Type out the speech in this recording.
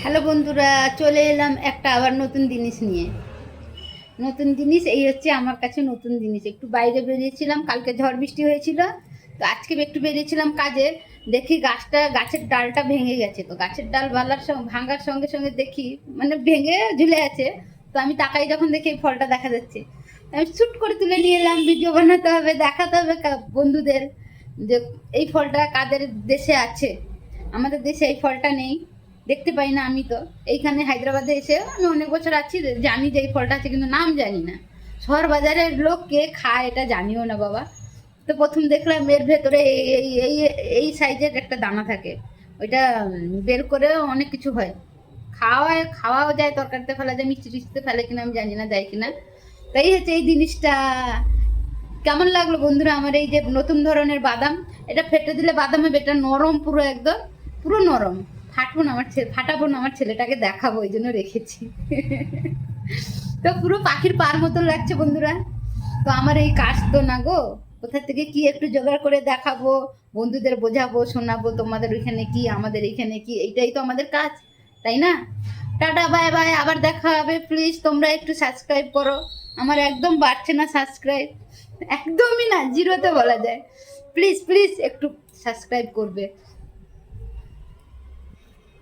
Hello বন্ধুরা, চলে এলাম একটা আবার নতুন জিনিস নিয়ে। নতুন জিনিস এই হচ্ছে আমার কাছে নতুন জিনিস। একটু বাইরে বেরিয়েছিলাম, কালকে ঝড় বৃষ্টি হয়েছিল, তো আজকে একটু বেরিয়েছিলাম কাজে। দেখি গাছের ডালটা ভেঙে গেছে। তো গাছের ডাল ভাঙার সঙ্গে সঙ্গে দেখি মানে ভেঙে ঝুলে আছে। তো আমি তাকাই, যখন দেখি এই ফলটা দেখা যাচ্ছে, আমি শ্যুট করে তুলে নিয়ে এলাম। ভিডিও বানাতে হবে, দেখাতে হবে বন্ধুদের যে এই ফলটা কাদের দেশে আছে। আমাদের দেশে এই ফলটা নেই, দেখতে পাই না। আমি তো এইখানে হায়দ্রাবাদে এসে আমি অনেক বছর আছি, জানি যে এই ফলটা আছে, কিন্তু নাম জানি না। শহর বাজারের লোক কে খায় এটা জানিও না বাবা। তো প্রথম দেখলাম এর ভেতরে এই এই এই সাইজের একটা দানা থাকে। ওইটা বের করে অনেক কিছু হয়, খাওয়াও যায়, তরকারিতে ফেলা যায়, মিষ্টি টিষ্টিতে ফেলে কিনা আমি জানি না, দেয় কিনা। তাই হচ্ছে এই জিনিসটা। কেমন লাগলো বন্ধুরা আমার এই যে নতুন ধরনের বাদাম? এটা ফেটে দিলে বাদাম হবে, এটা নরম, পুরো একদম পুরো নরম। ফাটাবো না, আমার ছেলেটাকে দেখাবো, ওই জন্য রেখেছি। তো পুরো পাখির পার মতো লাগছে বন্ধুরা। তো আমার এই কাজ তো না গো, কোথা থেকে কি একটু জোগাড় করে দেখাবো, বন্ধুদের বোঝাবো, শোনাবো তোমাদের ওইখানে কি আমাদের এইখানে কি, এইটাই তো আমাদের কাজ, তাই না? টাটা, বাই বাই, আবার দেখা হবে। প্লিজ তোমরা একটু সাবস্ক্রাইব করো। আমার একদম বাড়ছে না সাবস্ক্রাইব, একদমই না, জিরোতে বলা যায়। প্লিজ প্লিজ একটু সাবস্ক্রাইব করবে।